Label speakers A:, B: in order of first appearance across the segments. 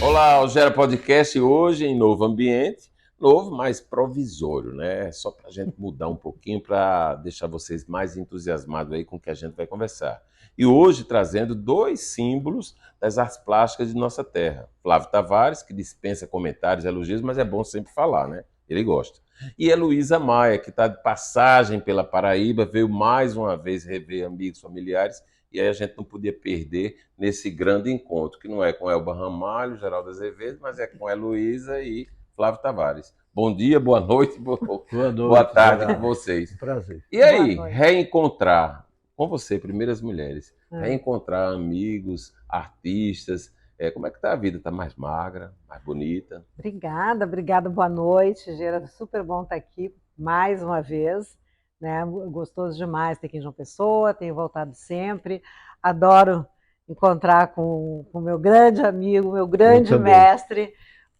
A: Olá, o Gera Podcast hoje em novo ambiente, novo, mas provisório, né? Só para a gente mudar um pouquinho, para deixar vocês mais entusiasmados aí com o que a gente vai conversar. E hoje trazendo dois símbolos das artes plásticas de nossa terra. Flávio Tavares, que dispensa comentários, elogios, mas é bom sempre falar, né? Ele gosta. E Heloísa Maia, que está de passagem pela Paraíba, veio mais uma vez rever amigos, familiares, e aí a gente não podia perder nesse grande encontro, que não é com Elba Ramalho, Geraldo Azevedo, mas é com Heloísa e Flávio Tavares. Bom dia, boa noite, boa tarde com vocês.
B: Prazer.
A: E aí, reencontrar com você, primeiras mulheres, reencontrar amigos, artistas, como é que tá a vida? Tá mais magra, mais bonita?
C: Obrigada, boa noite, Gera, super bom estar aqui mais uma vez, né? Gostoso demais ter aqui em João Pessoa, tenho voltado sempre, adoro encontrar com o meu grande amigo, meu grande mestre,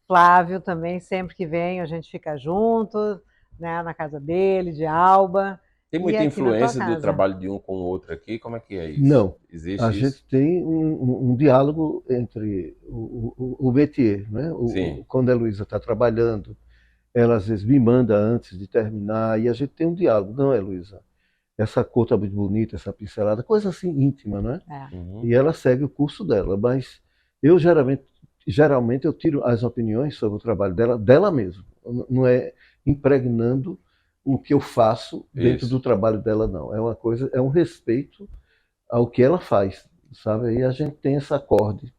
C: Flávio também, sempre que venho a gente fica junto, né, na casa dele, de Alba.
A: Tem muita influência do trabalho de um com o outro aqui? Como é que é isso?
B: Não.
A: Existe
B: a
A: isso?
B: gente tem um diálogo entre o métier, né? Quando a Heloísa está trabalhando, ela às vezes me manda antes de terminar, e a gente tem um diálogo. Não, Heloísa, essa cor está muito bonita, essa pincelada, coisa assim íntima, né? E ela segue o curso dela, mas eu geralmente eu tiro as opiniões sobre o trabalho dela mesma, não é impregnando o que eu faço dentro do trabalho dela, não. É uma coisa, é um respeito ao que ela faz, sabe? Aí a gente tem esse acorde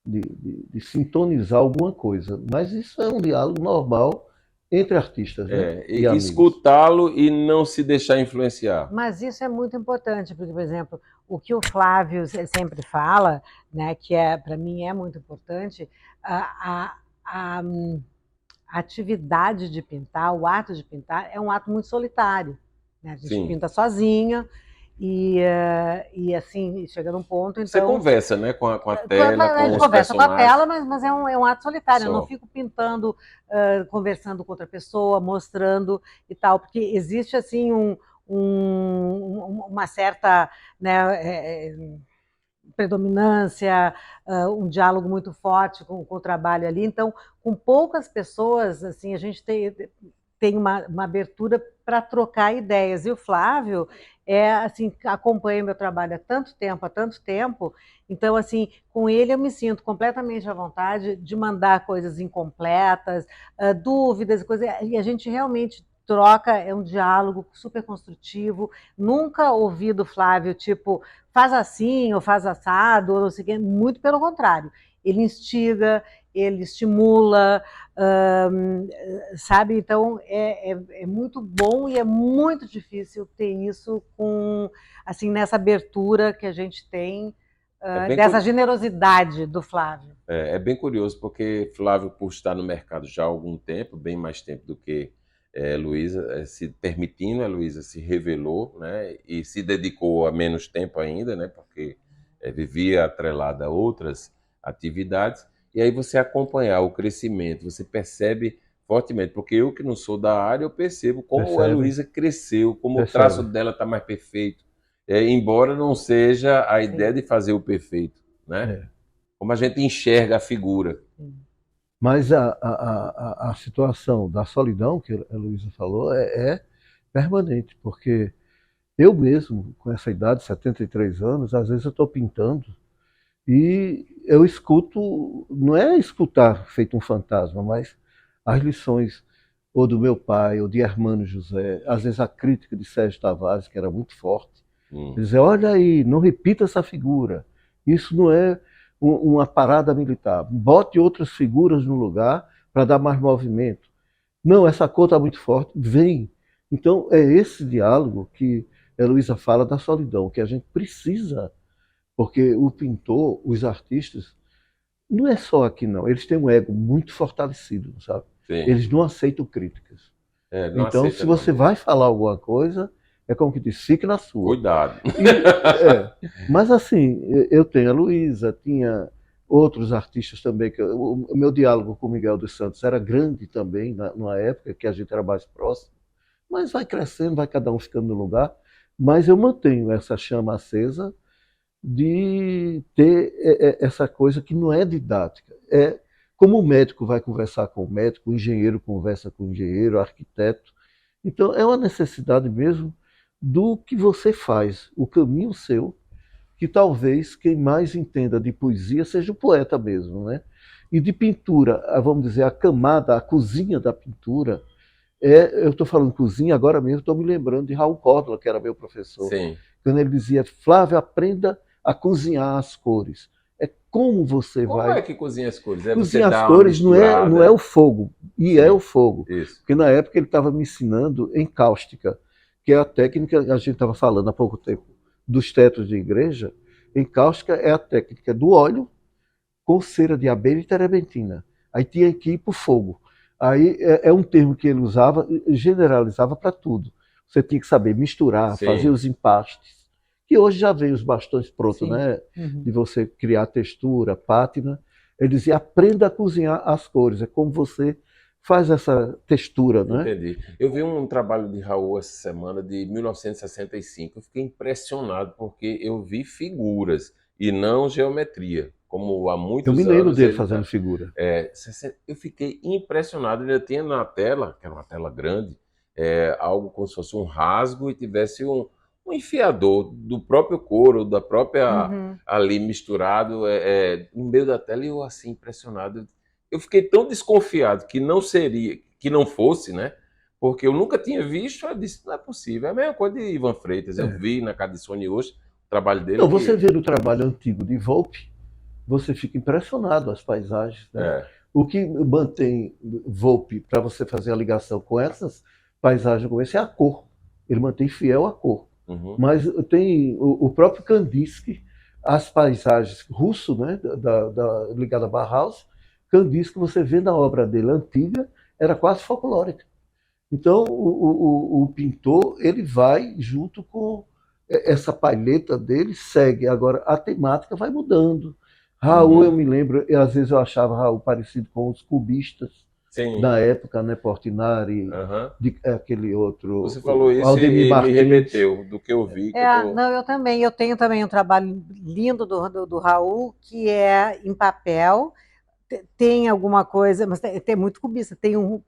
B: de sintonizar alguma coisa, mas isso é um diálogo normal entre artistas, né?
A: E escutá-lo e não se deixar influenciar.
C: Mas isso é muito importante, porque, por exemplo, o que o Flávio sempre fala, né, que para mim é muito importante, a atividade de pintar, o ato de pintar, é um ato muito solitário, né? A gente pinta sozinha e assim, chega num ponto, então...
A: Você conversa, né, com a tela, com os
C: conversa
A: personagens.
C: com a tela, mas é um ato solitário. Eu não fico pintando, conversando com outra pessoa, mostrando e tal, porque existe, assim, uma certa, né, predominância, um diálogo muito forte com o trabalho ali. Então, com poucas pessoas, assim, a gente tem uma abertura para trocar ideias. E o Flávio assim, acompanha meu trabalho há tanto tempo, então, assim, com ele eu me sinto completamente à vontade de mandar coisas incompletas, dúvidas, coisas, e a gente realmente troca, é um diálogo super construtivo. Nunca ouvi do Flávio, tipo, faz assim, ou faz assado, ou não sei o quê, muito pelo contrário. Ele instiga, ele estimula, sabe? Então, é muito bom e é muito difícil ter isso assim, nessa abertura que a gente tem, dessa generosidade do Flávio.
A: É bem curioso, porque Flávio, por estar no mercado já há algum tempo, bem mais tempo do que Heloísa, se permitindo, Heloísa se revelou, né, e se dedicou a menos tempo ainda, né, porque vivia atrelada a outras atividades, e aí você acompanhar o crescimento, você percebe fortemente, porque eu que não sou da área, eu percebo como a Heloísa cresceu, como o traço dela está mais perfeito, embora não seja a ideia de fazer o perfeito, né? Como a gente enxerga a figura.
B: Mas a situação da solidão, que a Heloísa falou, é permanente, porque eu mesmo, com essa idade, 73 anos, às vezes eu estou pintando e eu escuto, não é escutar feito um fantasma, mas as lições ou do meu pai, ou de Hermano José, às vezes a crítica de Sérgio Tavares, que era muito forte, dizer, olha aí, não repita essa figura, isso não é uma parada militar, bote outras figuras no lugar para dar mais movimento. Não, essa cor está muito forte, vem. Então é esse diálogo que a Heloísa fala da solidão, que a gente precisa, porque o pintor, os artistas, não é só aqui não, eles têm um ego muito fortalecido, sabe?
A: Sim.
B: Eles não aceitam críticas.
A: Não
B: então, se você vai falar alguma coisa, é como que diz, fique na sua.
A: Cuidado.
B: Mas assim, eu tenho a Heloísa, tinha outros artistas também, o meu diálogo com o Miguel dos Santos era grande também, numa época que a gente era mais próximo, mas vai crescendo, vai cada um ficando no lugar, mas eu mantenho essa chama acesa, de ter essa coisa que não é didática. É como o médico vai conversar com o médico, o engenheiro conversa com o engenheiro, o arquiteto. Então, é uma necessidade mesmo do que você faz, o caminho seu, que talvez quem mais entenda de poesia seja o poeta mesmo, né? E de pintura, vamos dizer, a camada, a cozinha da pintura, eu estou falando cozinha, agora mesmo estou me lembrando de Raul Córdoba, que era meu professor,
A: Sim.
B: quando ele dizia, Flávio, aprenda a cozinhar as cores. É como você
A: Como é
B: vai...
A: que cozinha as cores? É você
B: Cozinhar as
A: dar uma
B: cores não é
A: misturada?
B: o fogo, e é
A: Sim,
B: o fogo.
A: isso.
B: Porque na época ele estava me ensinando em cáustica, que é a técnica que a gente estava falando há pouco tempo, dos tetos de igreja. Em cáustica é a técnica do óleo com cera de abelha e terebentina. Aí tinha que ir para o fogo. Aí é um termo que ele usava, generalizava para tudo. Você tinha que saber misturar, fazer
A: Sim.
B: os empastes, que hoje já vem os bastões prontos,
C: Sim.
B: né?
C: Uhum.
B: De você criar textura, pátina. Ele dizia, aprenda a cozinhar as cores, é como você faz essa textura, né?
A: Entendi. Eu vi um trabalho de Raul essa semana de 1965. Eu fiquei impressionado porque eu vi figuras e não geometria, como há
B: Eu me
A: muitos
B: lembro
A: anos
B: dele
A: ele
B: fazendo
A: tá.
B: figura.
A: Eu fiquei impressionado. Ele tinha na tela, que era uma tela grande, algo como se fosse um rasgo e tivesse um enfiador do próprio couro, da própria
C: Uhum.
A: ali misturado no meio da tela e eu assim impressionado. Eu fiquei tão desconfiado que não seria, que não fosse, né? Porque eu nunca tinha visto, eu disse, não é possível. É a mesma coisa de Ivan Freitas. Eu
B: É.
A: vi na casa de Sony hoje o trabalho dele
B: Então, você
A: que
B: vê no trabalho antigo de Volpe, você fica impressionado as paisagens, né?
A: é,
B: O que mantém Volpe para você fazer a ligação com essas paisagens como esse é a cor. Ele mantém fiel à cor.
A: uhum,
B: Mas tem o próprio Kandinsky, as paisagens russo, né, ligada a Bauhaus, Kandinsky você vê na obra dele antiga era quase folclórica. Então o pintor ele vai junto com essa palheta dele, segue. Agora a temática vai mudando. Raul, eu
A: uhum.
B: me lembro, às vezes eu achava Raul parecido com os cubistas
A: Sim,
B: da época, né? Portinari,
A: aham.
B: aquele outro,
A: Você falou isso
B: Aldemir
A: e me
B: Martins.
A: remeteu do que eu vi, que eu tô.
C: Não, eu também. Eu tenho também um trabalho lindo do Raul, que é em papel. Tem alguma coisa, mas tem muito cubista. Tem um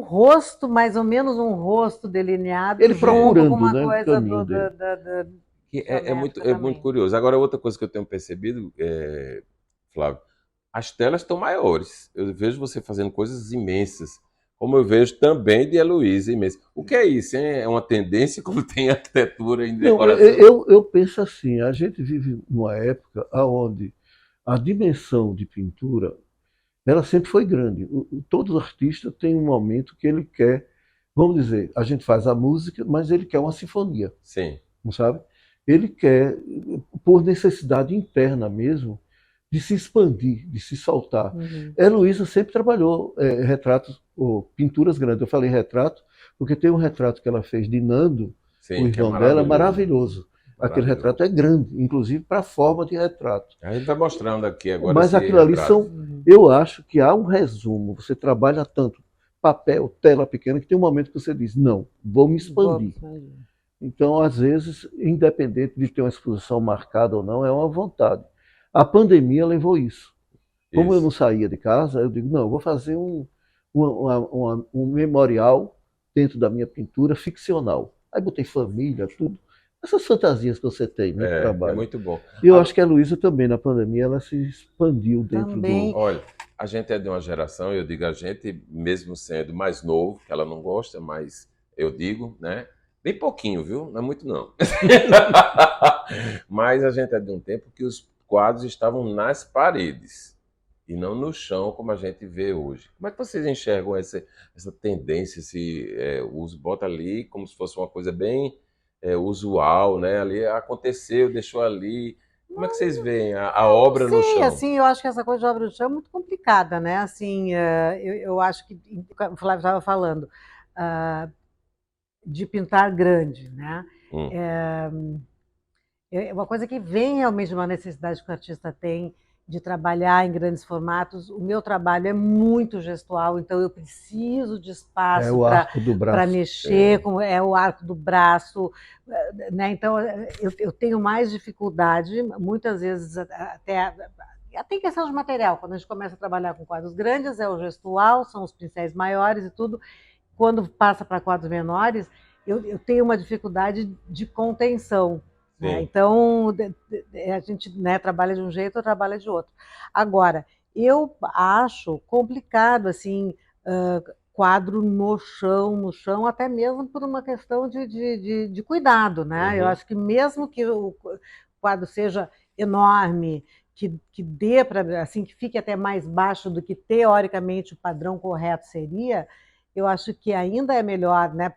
C: rosto, mais ou menos um rosto delineado,
B: Ele
C: junto com
B: procurando,
C: uma
B: né, o
C: coisa
B: caminho dele.
A: Que
C: geométrica
A: é muito
C: também.
A: curioso. Agora, outra coisa que eu tenho percebido, Flávio, as telas estão maiores. Eu vejo você fazendo coisas imensas, como eu vejo também de Heloísa imensa. O que é isso, hein? É uma tendência como tem arquitetura em
B: Não,
A: decoração?
B: eu penso assim, a gente vive numa época onde a dimensão de pintura, ela sempre foi grande. Todo artista tem um momento que ele quer, vamos dizer, a gente faz a música, mas ele quer uma sinfonia,
A: Sim.
B: não sabe? Ele quer, por necessidade interna mesmo, de se expandir, de se soltar.
C: Uhum.
B: Heloísa sempre trabalhou retratos, ou pinturas grandes. Eu falei retrato, porque tem um retrato que ela fez de Nando, o
A: Sim, que é
B: irmão dela,
A: maravilhoso.
B: maravilhoso. Aquele
A: Maravilhoso.
B: retrato é grande, inclusive para a forma de retrato.
A: A gente vai mostrando aqui agora
B: Mas
A: esse
B: aquilo ali
A: retrato.
B: são, eu acho que há um resumo. Você trabalha tanto papel, tela pequena, que tem um momento que você diz, não, vou me expandir. Então, às vezes, independente de ter uma exposição marcada ou não, é uma vontade. A pandemia levou isso. Como eu
A: Isso.
B: não saía de casa, eu digo, não, eu vou fazer um memorial dentro da minha pintura ficcional. Aí botei família, tudo. Essas fantasias que você tem, né, de
A: É
B: trabalho.
A: muito bom.
B: E eu acho que a Luísa também, na pandemia, ela se expandiu dentro
C: Também.
B: do...
A: Olha, a gente é de uma geração, eu digo a gente, mesmo sendo mais novo, que ela não gosta, mas eu digo, né? Bem pouquinho, viu? Não é muito não. Mas a gente é de um tempo que os quadros estavam nas paredes e não no chão, como a gente vê hoje. Como é que vocês enxergam essa tendência, esse uso? Bota ali como se fosse uma coisa bem usual, né? Ali aconteceu, deixou ali. Como é que vocês veem a
C: Não
A: obra no
C: sei,
A: chão?
C: assim, eu acho que essa coisa de obra do chão é muito complicada, né? Assim, eu acho que, como o Flávio estava falando, de pintar grande, né?
A: Hum,
C: É uma coisa que vem realmente de uma necessidade que o artista tem, de trabalhar em grandes formatos. O meu trabalho é muito gestual, então eu preciso de
B: É
C: espaço
B: o arco do
C: para
B: braço.
C: mexer, é o arco do braço, né? Então eu tenho mais dificuldade, muitas vezes até em questão de material, quando a gente começa a trabalhar com quadros grandes, é o gestual, são os pincéis maiores e tudo. Quando passa para quadros menores, eu tenho uma dificuldade de contenção. Né?
A: Sim.
C: Então, a gente, né, trabalha de um jeito ou trabalha de outro. Agora, eu acho complicado, assim, quadro no chão, até mesmo por uma questão de cuidado, né? Eu acho que mesmo que o quadro seja enorme, que dê para, assim, que fique até mais baixo do que teoricamente o padrão correto seria, eu acho que ainda é melhor, né,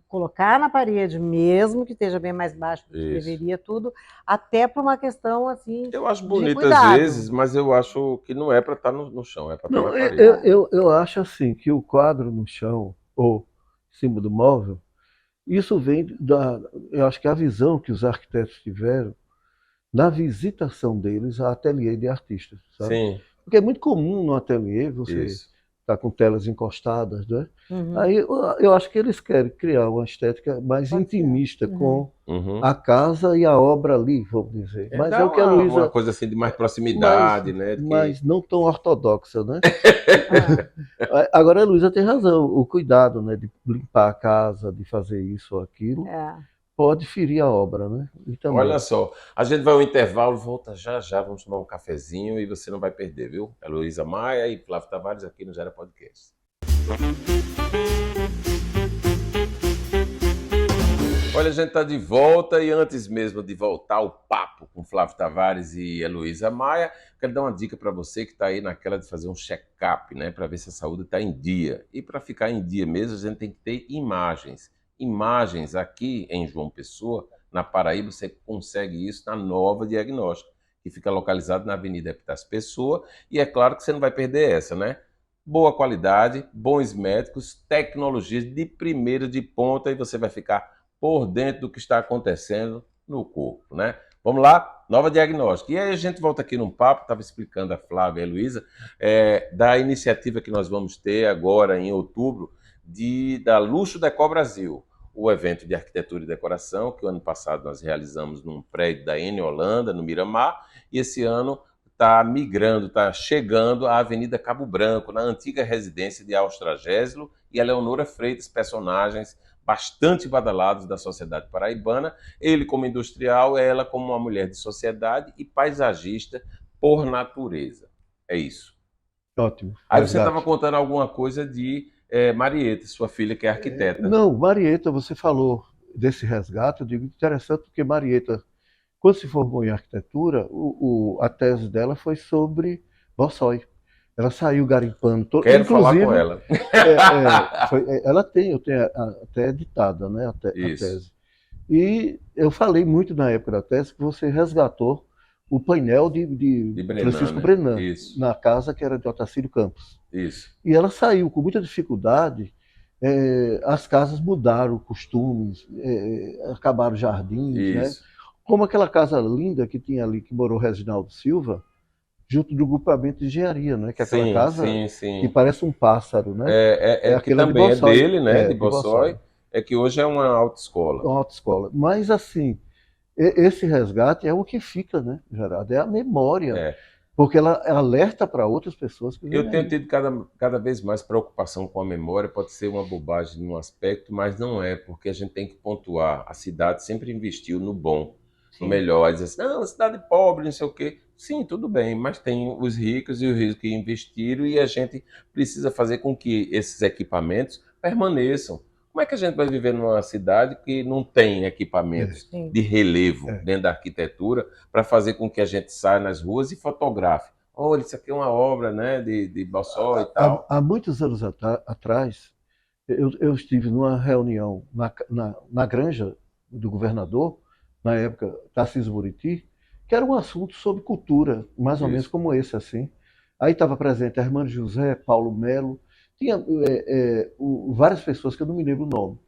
C: colocar na parede, mesmo que esteja bem mais baixo do que
A: Isso.
C: deveria tudo, até por uma questão assim
A: Eu acho
C: de
A: bonito às
C: cuidado.
A: vezes, mas eu acho que não é para estar no chão, é para estar
B: Não,
A: na parede.
B: eu acho assim que o quadro no chão ou em cima do móvel, isso vem eu acho que a visão que os arquitetos tiveram na visitação deles a ateliê de artistas, sabe?
A: Sim,
B: Porque é muito comum no ateliê você
A: isso.
B: estar com telas encostadas, né?
C: Uhum.
B: Aí eu acho que eles querem criar uma estética mais
C: Pode ser.
B: intimista com
A: Uhum.
B: a casa e a obra ali, vamos dizer.
A: É
B: Mas é
A: dar
B: o que a
A: uma
B: Luísa.
A: coisa assim de mais
B: Mas,
A: proximidade, né?
B: mas não tão ortodoxa, né?
C: Ah,
B: Agora a Luísa tem razão, o cuidado, né, de limpar a casa, de fazer isso ou aquilo,
C: é.
B: pode ferir a obra, né? E
A: Olha
B: também.
A: só, a gente vai ao intervalo, volta já já, vamos tomar um cafezinho e você não vai perder, viu? É Luísa Maia e Flávio Tavares aqui no Gera Podcast. Olha, a gente está de volta e antes mesmo de voltar ao papo com Flávio Tavares e Heloísa Maia, quero dar uma dica para você que está aí naquela de fazer um check-up, né, para ver se a saúde está em dia. E para ficar em dia mesmo, a gente tem que ter imagens. Imagens aqui em João Pessoa, na Paraíba, você consegue isso na Nova Diagnóstica, que fica localizado na Avenida Epitácio Pessoa, e é claro que você não vai perder essa, né? Boa qualidade, bons médicos, tecnologias de primeira, de ponta, e você vai ficar por dentro do que está acontecendo no corpo, né? Vamos lá, Nova Diagnóstica. E aí a gente volta aqui num papo, estava explicando a Flávia e a Heloísa, da iniciativa que nós vamos ter agora em outubro, da Luxo Decor Brasil, o evento de arquitetura e decoração, que o ano passado nós realizamos num prédio da N Holanda, no Miramar, e esse ano está migrando, está chegando à Avenida Cabo Branco, na antiga residência de Austragésilo e a Leonora Freitas, personagens bastante badalados da sociedade paraibana, ele como industrial, ela como uma mulher de sociedade e paisagista por natureza. É isso.
B: Ótimo.
A: Aí você estava contando alguma coisa de Marieta, sua filha que é arquiteta.
B: Não, Marieta, você falou desse resgate, eu digo interessante porque Marieta, quando se formou em arquitetura, a tese dela foi sobre Bossói. Ela saiu garimpando todo.
A: Quero falar com ela.
B: Ela eu tenho até editada, né, a
A: Isso.
B: tese. E eu falei muito na época da tese que você resgatou o painel de
A: Brenan,
B: Francisco
A: né?
B: Brenan,
A: Isso.
B: na casa que era de Otacílio Campos.
A: Isso.
B: E ela saiu com muita dificuldade. As casas mudaram costumes, acabaram jardins, né?
A: Isso.
B: Como aquela casa linda que tinha ali, que morou Reginaldo Silva, junto do grupamento de engenharia, né? Que é aquela casa que parece um pássaro, né?
A: Que
B: aquela
A: também
B: de Bossói,
A: é dele, né? De
B: Bossói.
A: Bossói. É que hoje é uma autoescola.
B: Uma autoescola. Mas assim, esse resgate é o que fica, né, Gerardo? É a memória. Porque ela alerta para outras pessoas que
A: Eu tenho tido cada vez mais preocupação com a memória, pode ser uma bobagem num aspecto, mas não é, porque a gente tem que pontuar. A cidade sempre investiu no bom, no melhor. Aí diz assim, não, cidade pobre, não sei o quê. Sim, tudo bem, mas tem os ricos e os ricos que investiram e a gente precisa fazer com que esses equipamentos permaneçam. Como é que a gente vai viver numa cidade que não tem equipamentos de relevo dentro da arquitetura para fazer com que a gente saia nas ruas e fotografe? Olha, isso aqui é uma obra, né, de Bossói e tal.
B: Há muitos anos atrás, eu estive numa reunião na granja do governador, na época Tarcísio Buriti, que era um assunto sobre cultura, mais ou menos como esse, assim. Aí estava presente Hermano José, Paulo Melo, tinha várias pessoas que eu não me lembro o nome.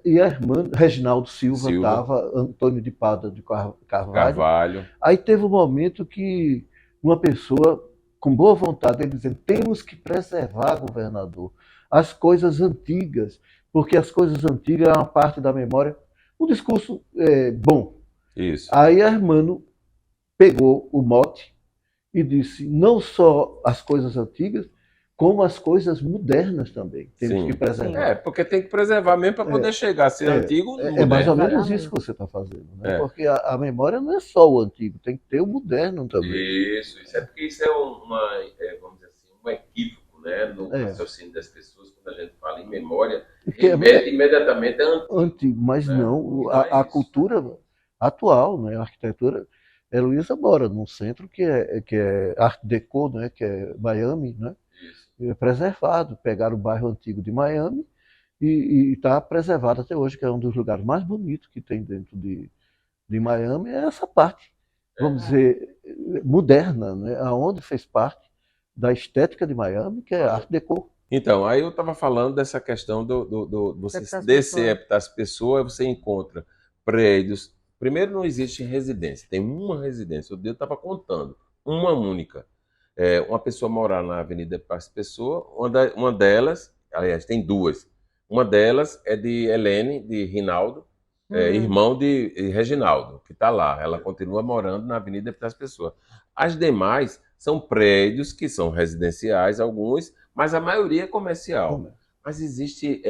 B: E a irmã Reginaldo Silva estava, Antônio de Pada de Carvalho.
A: Carvalho.
B: Aí teve um momento que uma pessoa com boa vontade, ele dizendo, temos que preservar, governador, as coisas antigas, porque as coisas antigas é uma parte da memória. Um discurso bom.
A: Isso.
B: Aí Hermano pegou o mote e disse, não só as coisas antigas, como as coisas modernas também. Temos
A: Sim.
B: que preservar.
A: Porque tem que preservar mesmo para poder chegar a ser antigo.
B: É mais ou menos
C: Exatamente.
B: isso que você está fazendo, né? Porque a memória não é só o antigo, tem que ter o moderno também.
A: Isso é porque isso é vamos dizer assim, um equívoco, né, no raciocínio das pessoas quando a gente fala em memória, imediatamente é
B: antigo, mas não, a cultura atual, né, a arquitetura. Heloísa mora num centro que é Art Deco, né, que é Miami, né? É preservado. Pegaram o bairro antigo de Miami e está preservado até hoje, que é um dos lugares mais bonitos que tem dentro de Miami, é essa parte, vamos dizer, moderna, né? Aonde fez parte da estética de Miami, que é Art Deco.
A: Então, aí eu estava falando dessa questão você descer das pessoas, você encontra prédios. Primeiro, não existe residência, tem uma residência. Eu estava contando, uma única. Uma pessoa morar na Avenida Paz Pessoa, uma delas, aliás, tem duas. Uma delas é de Helene, de Rinaldo, irmão de Reginaldo, que está lá. Ela continua morando na Avenida Paz Pessoa. As demais são prédios que são residenciais, alguns, mas a maioria é comercial. Mas existem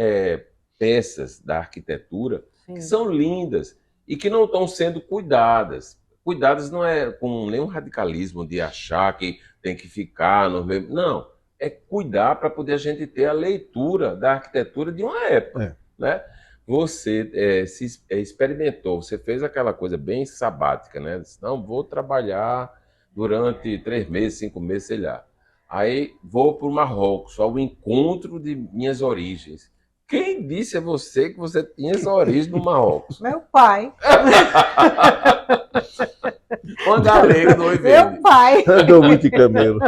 A: peças da arquitetura que são lindas e que não estão sendo cuidadas. Cuidadas não é com nenhum radicalismo de achar que tem que ficar no mesmo. Não, é cuidar para poder a gente ter a leitura da arquitetura de uma época. Né? Você experimentou, você fez aquela coisa bem sabática, né? Disse, não, vou trabalhar durante 3 meses, 5 meses, sei lá. Aí vou para o Marrocos, ao encontro de minhas origens. Quem disse a você que você tinha essa origem no Marrocos?
C: Meu pai.
A: Uma galega do Oivende.
C: Meu pai.
B: Andou muito de camelo.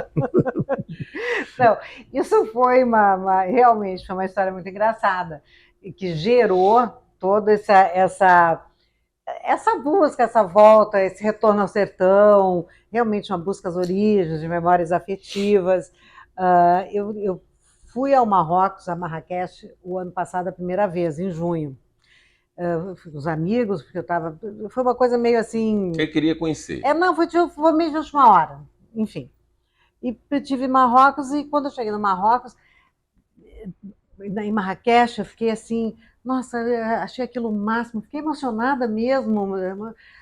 C: Não, isso foi realmente foi uma história muito engraçada, que gerou toda essa busca, essa volta, esse retorno ao sertão, realmente uma busca às origens, de memórias afetivas. Eu fui ao Marrocos, a Marrakech, o ano passado a primeira vez, em junho. Fui com os amigos, porque foi uma coisa meio assim...
A: Você queria conhecer?
C: Não, foi meio de última hora, enfim. E eu tive em Marrocos, e quando eu cheguei no Marrocos, em Marrakech, eu fiquei assim... Nossa, achei aquilo o máximo, fiquei emocionada mesmo.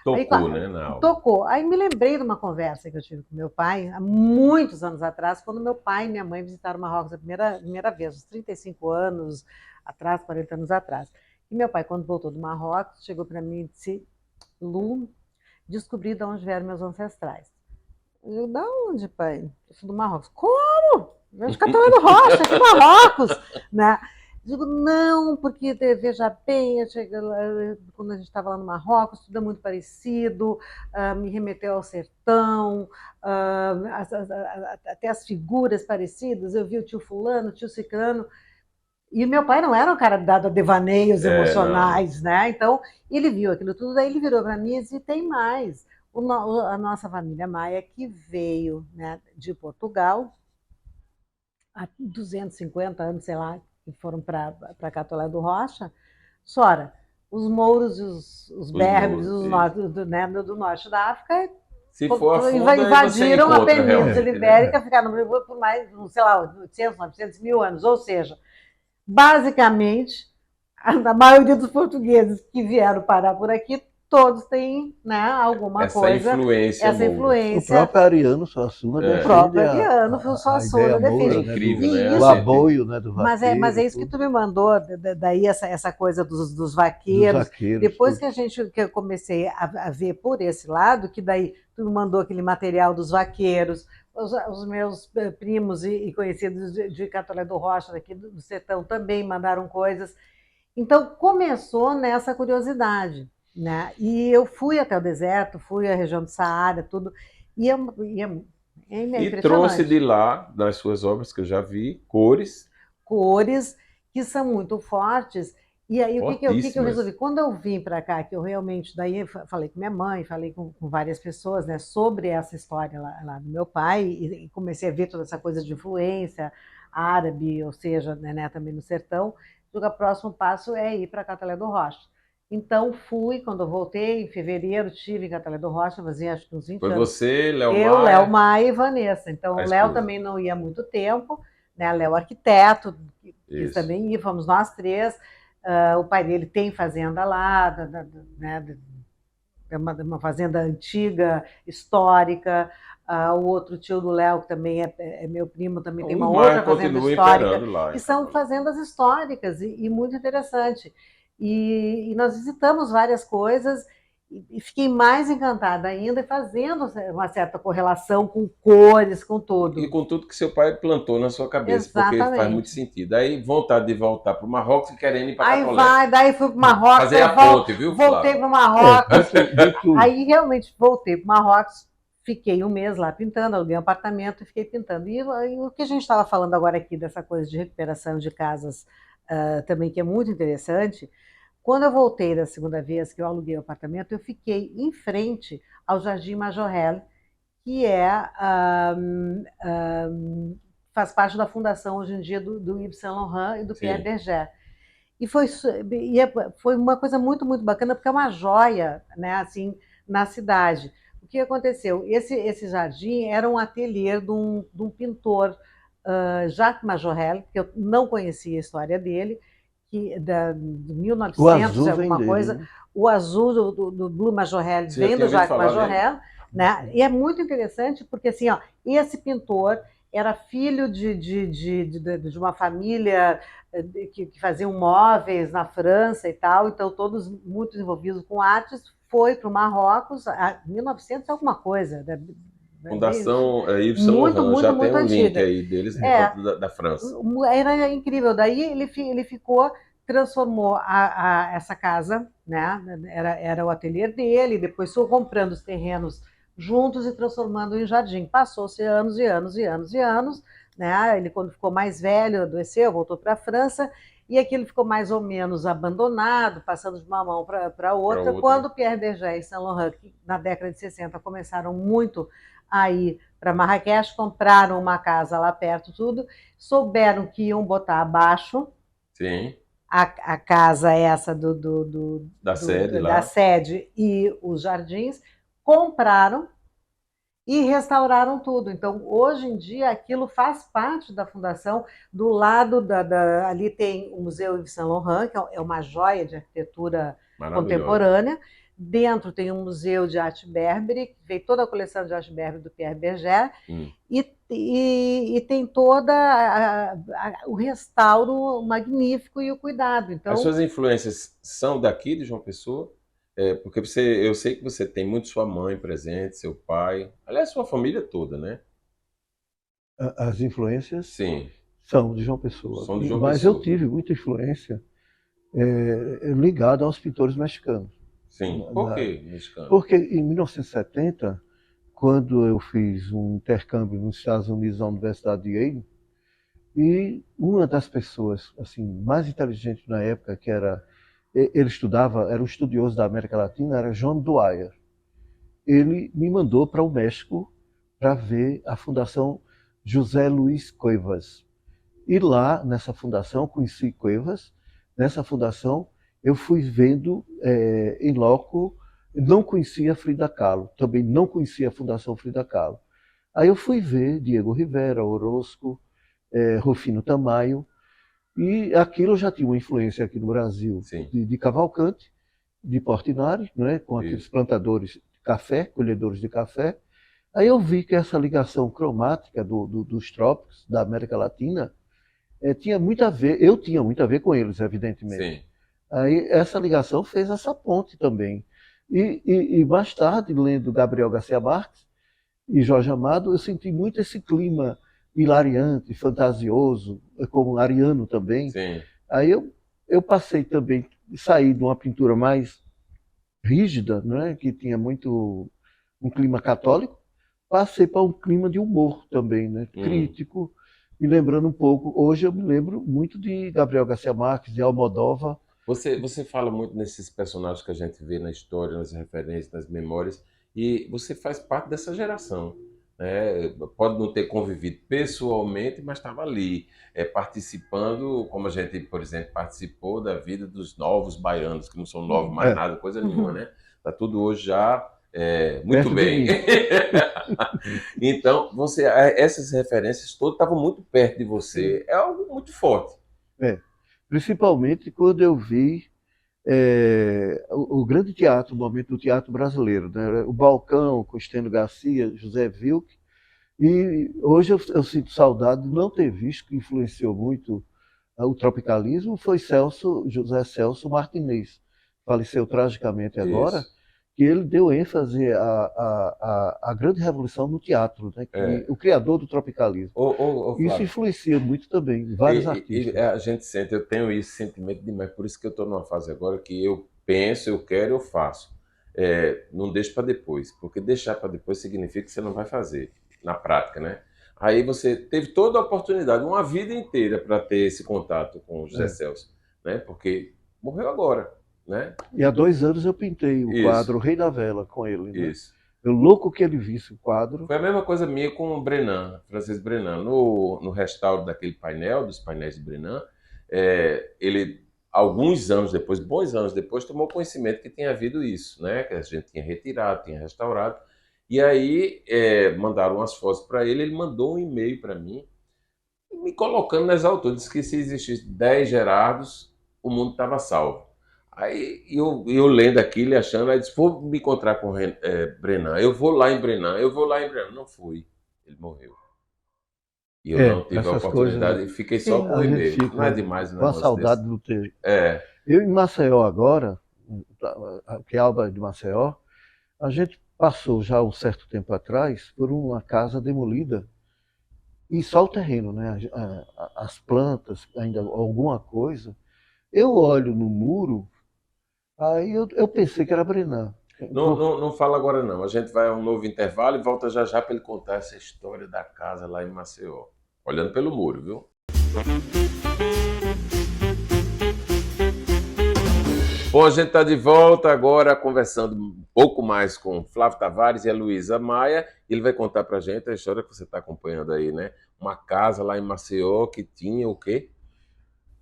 A: Tocou, né? Não.
C: Tocou. Aí me lembrei de uma conversa que eu tive com meu pai, há muitos anos atrás, quando meu pai e minha mãe visitaram Marrocos a primeira vez, uns 35 anos atrás, 40 anos atrás. E meu pai, quando voltou do Marrocos, chegou para mim e disse, Lu, descobri de onde vieram meus ancestrais. Eu, da onde, pai? Eu sou do Marrocos. Como? Eu de Catalã do Rocha, aqui em Marrocos. Né? Digo, não, porque, veja bem, quando a gente estava lá no Marrocos, tudo é muito parecido, me remeteu ao sertão, até as figuras parecidas, eu vi o tio fulano, o tio ciclano, e meu pai não era um cara dado a devaneios emocionais, né? Então, ele viu aquilo tudo, daí ele virou para mim e disse, tem mais, a nossa família Maia, que veio, né, de Portugal, há 250 anos, sei lá, que foram para Catolé do Rocha, Sora, os mouros e os berbers do norte da África invadiram a Península Ibérica, ficaram por mais, sei lá, 800, 900 mil anos, ou seja, basicamente, a maioria dos portugueses que vieram parar por aqui, todos têm, né, alguma coisa. Essa influência.
B: O próprio Ariano Suassuna defende.
C: O próprio Ariano Suassuna defende.
A: Incrível,
B: né? O aboio, né, do vaqueiro.
C: Mas é isso que tu me mandou, daí essa coisa dos vaqueiros. Depois que eu comecei a ver por esse lado, que daí tu me mandou aquele material dos vaqueiros, os meus primos e conhecidos de Catolé do Rocha, daqui do sertão, também mandaram coisas. Então, começou nessa curiosidade. Né? E eu fui até o deserto, fui à região do Saara, tudo, e
A: trouxe de lá, das suas obras que eu já vi, cores
C: que são muito fortes E aí, o que eu
A: Fortíssimas.
C: resolvi? Quando eu vim para cá, que eu realmente, daí falei com minha mãe, falei com várias pessoas, né, sobre essa história lá do meu pai, e comecei a ver toda essa coisa de influência árabe, ou seja, né, também no sertão, o próximo passo é ir para Catalé do Rocha. Então, fui, quando eu voltei, em fevereiro, estive em Catalé do Rocha, fazia acho que uns 20
A: Foi
C: anos.
A: você, Léo
C: Eu, Léo
A: Maia,
C: Maia e Vanessa. Então,
A: a
C: o Léo
A: esposa.
C: também não ia há muito tempo, né? Léo arquiteto, quis
A: Isso.
C: também ir, fomos nós três. O pai dele tem fazenda lá, né, uma fazenda antiga, histórica. O outro tio do Léo, que também é meu primo, também tem uma
A: Os Maia
C: outra fazenda
A: continuam
C: histórica.
A: imperando lá.
C: E são fazendas históricas e muito interessante. E nós visitamos várias coisas e fiquei mais encantada ainda e fazendo uma certa correlação com cores, com tudo.
A: E com tudo que seu pai plantou na sua cabeça, porque faz muito
C: Exatamente.
A: sentido. Aí vontade de voltar para o Marrocos e querendo ir para
C: Aí
A: Catolé.
C: daí fui para o Marrocos,
A: Fazer a ponte, viu,
C: voltei
A: Flávio?
C: para o Marrocos.
B: Dito,
C: Aí realmente voltei para o Marrocos, fiquei um mês lá pintando, aluguei um apartamento e fiquei pintando. E o que a gente estava falando agora aqui dessa coisa de recuperação de casas também, que é muito interessante, quando eu voltei da segunda vez que eu aluguei o apartamento, eu fiquei em frente ao Jardim Majorelle, que faz parte da fundação hoje em dia do Yves Saint Laurent e do Pierre
A: Sim.
C: Berger. E foi uma coisa muito, muito bacana, porque é uma joia, né, assim, na cidade. O que aconteceu? Esse jardim era um ateliê de um pintor, Jacques Majorelle, que eu não conhecia a história dele, de
B: o
C: 1900 e
B: azul vem
C: alguma
B: dele,
C: coisa.
B: né?
C: O azul do Blue Majorelle
A: Você já
C: vem
A: tinha
C: do
A: ouvido
C: Jacques
A: falar dele?
C: Majorelle, né? E é muito interessante porque assim, ó, esse pintor era filho de uma família que faziam móveis na França e tal, então todos muito envolvidos com artes, foi para o Marrocos, em 1900 alguma coisa,
A: Fundação Yves Saint
C: muito,
A: Laurent.
C: muito,
A: Já tem
C: muito
A: um link
C: antiga.
A: aí deles
C: É,
A: da França.
C: era incrível. Daí ele ficou, transformou essa casa, né? Era o ateliê dele, depois foi comprando os terrenos juntos e transformando em jardim. Passou-se anos e anos e anos e anos, né? Ele, quando ficou mais velho, adoeceu, voltou para a França, e aquilo ficou mais ou menos abandonado, passando de uma mão para outra. Quando Pierre Berger e Saint Laurent, que na década de 60 começaram muito a ir para Marrakech, compraram uma casa lá perto, tudo, souberam que iam botar abaixo
A: Sim.
C: a casa essa
A: Da sede
C: da
A: lá.
C: sede e os jardins, compraram e restauraram tudo. Então, hoje em dia, aquilo faz parte da fundação. Do lado ali tem o Museu Yves Saint Laurent, que é uma joia de arquitetura contemporânea. Dentro tem um museu de arte berbere, que veio toda a coleção de arte berbere do Pierre Berger, e tem toda o restauro magnífico e o cuidado. Então,
A: as suas influências são daqui de João Pessoa? Porque eu sei que você tem muito sua mãe presente, seu pai, aliás, sua família toda, né?
B: As influências
A: Sim.
B: são de João Pessoa.
A: São de João
B: Mas
A: Pessoa.
B: eu tive muita influência ligada aos pintores mexicanos.
A: Sim. Por que mexicano?
B: Porque em 1970, quando eu fiz um intercâmbio nos Estados Unidos na Universidade de Yale, e uma das pessoas assim mais inteligentes na época, que ele estudava, era um estudioso da América Latina, era John Dwyer. Ele me mandou para o México para ver a Fundação José Luiz Cuevas. E lá, nessa fundação, conheci Cuevas. Nessa fundação, eu fui vendo em loco, não conhecia Frida Kahlo, também não conhecia a Fundação Frida Kahlo. Aí eu fui ver Diego Rivera, Orozco, Rufino Tamayo, e aquilo já tinha uma influência aqui no Brasil de Cavalcante, de Portinari, né, com aqueles plantadores de café, colhedores de café. Aí eu vi que essa ligação cromática dos trópicos, da América Latina, tinha muito a ver, eu tinha muito a ver com eles, evidentemente.
A: Sim.
B: Aí essa ligação fez essa ponte também. E mais tarde, lendo Gabriel Garcia Marques e Jorge Amado, eu senti muito esse clima hilariante, fantasioso, como ariano também.
A: Sim.
B: Aí eu passei também, saí de uma pintura mais rígida, né, que tinha muito um clima católico, passei para um clima de humor também, né, crítico, me lembrando um pouco, hoje eu me lembro muito de Gabriel Garcia Marques, de Almodóvar,
A: Você fala muito nesses personagens que a gente vê na história, nas referências, nas memórias, e você faz parte dessa geração, né? Pode não ter convivido pessoalmente, mas estava ali, participando, como a gente, por exemplo, participou da vida dos novos baianos, que não são novos mais
B: É,
A: nada, coisa nenhuma, né? Está tudo hoje já muito
B: perto de
A: bem.
B: mim.
A: Então, essas referências todas estavam muito perto de você. É algo muito forte.
B: É. Principalmente quando eu vi o grande teatro, o momento do teatro brasileiro, né? O Balcão, com Estênio Garcia, José Wilke. E hoje eu sinto saudade de não ter visto, que influenciou muito o tropicalismo, foi José Celso Martinez, faleceu tragicamente agora,
A: Isso.
B: que ele deu ênfase à grande revolução no teatro, né?
A: É.
B: O criador do tropicalismo.
A: Ô,
B: Isso
A: Flávio,
B: influencia muito também vários
A: e
B: artistas.
A: a gente sente, eu tenho esse sentimento demais, por isso que eu estou numa fase agora que eu penso, eu quero, eu faço. Não deixo para depois, porque deixar para depois significa que você não vai fazer, na prática, né? Aí você teve toda a oportunidade, uma vida inteira para ter esse contato com o José
B: É.
A: Celso, né? Porque morreu agora, né?
B: E há 2 anos eu pintei o
A: Isso,
B: quadro O Rei da Vela com ele, né?
A: isso.
B: Eu louco que ele visse o quadro.
A: Foi a mesma coisa minha com o Brenan, Francis Brenan. No restauro daquele painel, dos painéis de Brenan, ele, alguns anos depois, bons anos depois, tomou conhecimento que tinha havido isso, né? Que a gente tinha retirado, tinha restaurado. E aí mandaram umas fotos para ele, ele mandou um e-mail para mim, me colocando nas alturas, disse que se existisse 10 Gerardos, o mundo estava salvo. Aí eu lendo aquilo e achando, aí disse, vou me encontrar com Brenan, eu vou lá em Brenan, eu vou lá em Brenan. Não fui, ele morreu. E eu não tive a
B: Essas coisas
A: oportunidade e fiquei só
C: Sim.
A: com o
B: a gente
A: e-mail. Não é
B: fica
A: demais um
B: com a
A: negócio desse?
B: saudade do ter.
A: É,
B: Eu em Maceió agora, que é a Alba de Maceió, a gente passou já um certo tempo atrás por uma casa demolida e só o terreno, né? As plantas, ainda alguma coisa. Eu olho no muro, aí eu pensei que era Brenan.
A: não fala agora não, a gente vai a um novo intervalo e volta já já para ele contar essa história da casa lá em Maceió. Olhando pelo muro, viu? Bom, a gente está de volta agora conversando um pouco mais com Flávio Tavares e a Luísa Maia. Ele vai contar para a gente a história que você está acompanhando aí, né? Uma casa lá em Maceió que tinha o quê?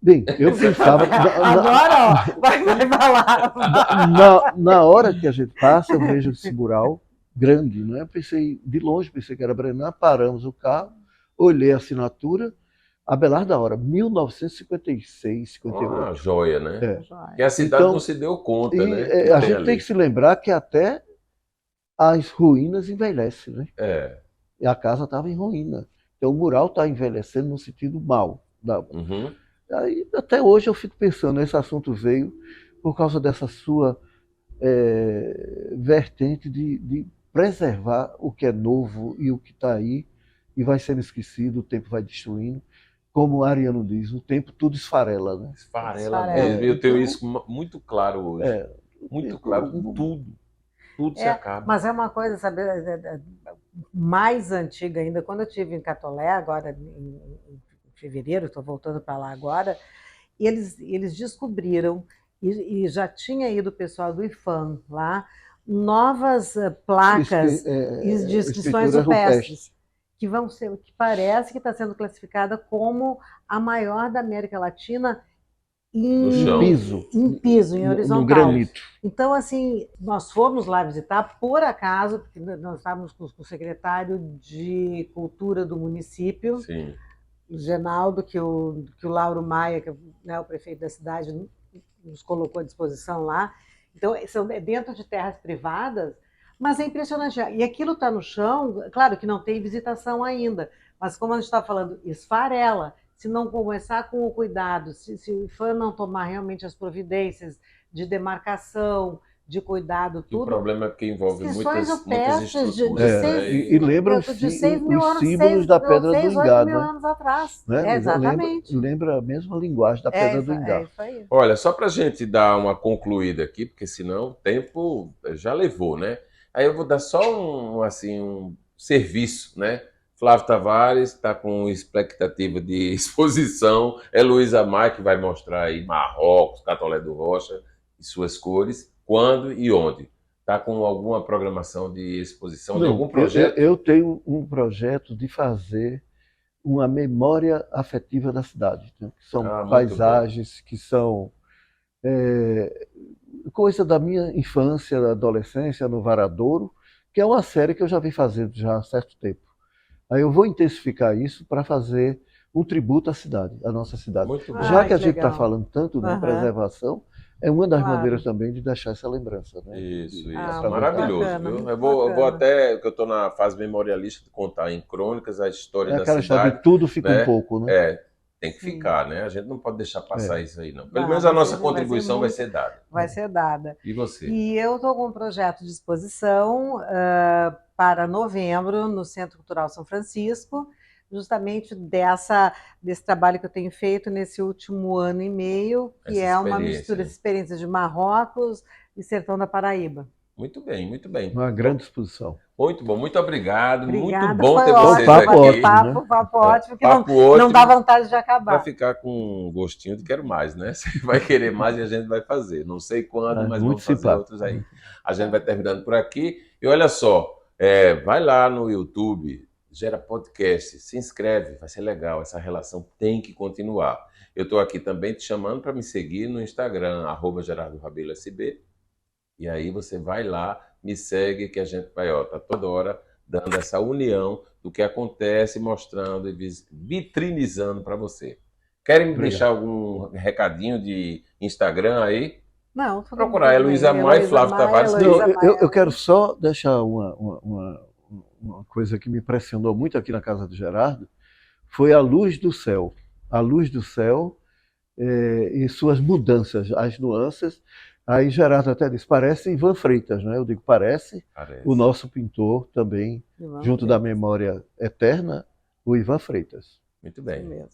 B: Bem, eu pensava.
C: Agora, ó, vai falar.
B: Na hora que a gente passa, eu vejo esse mural grande, né? Pensei, de longe, pensei que era Brenan, paramos o carro, olhei a assinatura, Abelar da Hora, 1956,
A: Uma
B: 58.
A: joia, né?
B: É.
A: Que a cidade não
B: Então,
A: se deu conta, né? Que
B: a
A: tem
B: gente tem que
A: ali.
B: se lembrar que até as ruínas envelhecem, né?
A: É.
B: E a casa estava em ruína. Então o mural está envelhecendo no sentido mal.
A: Uhum.
B: Aí, até hoje eu fico pensando, esse assunto veio por causa dessa sua vertente de preservar o que é novo e o que está aí e vai sendo esquecido, o tempo vai destruindo. Como o Ariano diz, o tempo tudo esfarela, né?
A: Esfarela
C: Esfarela.
A: mesmo. Eu tenho
B: Então,
A: isso muito claro hoje.
B: o
A: Muito claro com
B: tempo
A: tudo. Tudo se
C: É,
A: acaba.
C: mas é uma coisa, sabe, mais antiga ainda. Quando eu estive em Catolé, agora em fevereiro, estou voltando para lá agora, eles descobriram, e já tinha ido o pessoal do IFAM lá, novas placas de inscrições
B: escritura rupestre.
C: rupestres, que parece que está sendo classificada como a maior da América Latina
A: No
B: Em
A: chão.
B: piso,
C: em piso, em
B: no
C: horizontal.
B: granito.
C: Então, assim, nós fomos lá visitar, por acaso, porque nós estávamos com o secretário de Cultura do município,
A: Sim.
C: o Genaldo, que o Lauro Maia, que é, né, o prefeito da cidade, nos colocou à disposição lá. Então, são dentro de terras privadas, mas é impressionante. E aquilo está no chão, claro que não tem visitação ainda, mas como a gente está falando, esfarela. Se não começar com o cuidado, se o IFAM não tomar realmente as providências de demarcação, de cuidado,
A: E o
C: tudo,
A: problema é que envolve
C: inscrições
A: muitas
C: rupestres de
A: estruturas, né?
B: E lembra
C: de 6 mil
B: os
C: anos,
B: símbolos da Pedra do
C: 6, 8
B: Ingá,
C: mil
B: né?
C: anos atrás.
B: Né?
C: Exatamente.
B: Lembra a mesma linguagem da Pedra do Ingá.
C: É isso aí.
A: Olha, só para a gente dar uma concluída aqui, porque senão o tempo já levou, né? Aí eu vou dar só um serviço, né? Flávio Tavares está com expectativa de exposição. Heloísa Mai, que vai mostrar aí Marrocos, Catolé do Rocha e suas cores. Quando e onde? Está com alguma programação de exposição, de algum projeto?
B: Eu tenho um projeto de fazer uma memória afetiva da cidade, né? Que são paisagens, que são coisa da minha infância, da adolescência, no Varadouro, que é uma série que eu já vim fazendo já há certo tempo. Aí eu vou intensificar isso para fazer um tributo à cidade, à nossa cidade.
A: Muito bom.
B: Já que a gente está falando tanto na preservação, é uma das
C: Claro.
B: maneiras também de deixar essa lembrança, né?
A: Isso.
B: Pra
A: Maravilhoso,
C: bacana,
A: viu?
C: muito
A: Eu vou
C: bacana.
A: até, que eu estou na fase memorialista, de contar em crônicas a história da
B: aquela história
A: cidade.
B: de tudo fica
A: né?
B: um pouco, né?
A: Tem que ficar, né? A gente não pode deixar passar isso aí, não. Pelo
C: Não,
A: menos a
C: vai
A: nossa
C: ser
A: contribuição vai
C: muito-
A: ser dada.
C: Vai ser dada.
A: E você?
C: E eu estou com um projeto de exposição para novembro no Centro Cultural São Francisco, justamente desse trabalho que eu tenho feito nesse último ano e meio, que
A: Essa
C: é uma
A: experiência,
C: mistura
A: né?
C: de experiências de Marrocos e Sertão da Paraíba.
A: Muito bem, muito bem.
B: Uma grande exposição.
A: Muito bom, muito obrigado.
C: Obrigada,
A: Muito bom
C: foi
A: ter
C: ótimo,
A: vocês
B: papo
A: aqui.
B: ótimo, né?
C: Papo ótimo, que
A: Papo
C: não
A: ótimo.
C: dá vontade de
A: Vai
C: acabar.
A: ficar com um gostinho de quero mais, né? Você vai querer mais e a gente vai fazer. Não sei quando, mas
B: Muito
A: vamos fazer
B: simpático.
A: outros aí. A gente vai terminando por aqui. E olha só, vai lá no YouTube, Gera Podcast, se inscreve, vai ser legal. Essa relação tem que continuar. Eu estou aqui também te chamando para me seguir no Instagram, @GerardoRabelloSB. E aí você vai lá, me segue, que a gente vai, tá toda hora dando essa união do que acontece, mostrando e vitrinizando para você. Querem me deixar algum recadinho de Instagram aí?
C: Não, tudo
A: Procurar
C: bem.
A: Heloísa Mai e Flávio Tavares.
C: Heloísa
B: Não,
C: Mai.
B: eu quero só deixar uma coisa que me impressionou muito aqui na casa do Gerardo, foi a luz do céu. A luz do céu e suas mudanças, as nuances. Aí Gerardo até disse, parece Ivan Freitas, né? Eu digo, parece. O nosso pintor também, junto da memória eterna, o Ivan Freitas.
A: Muito bem.
C: Mesmo.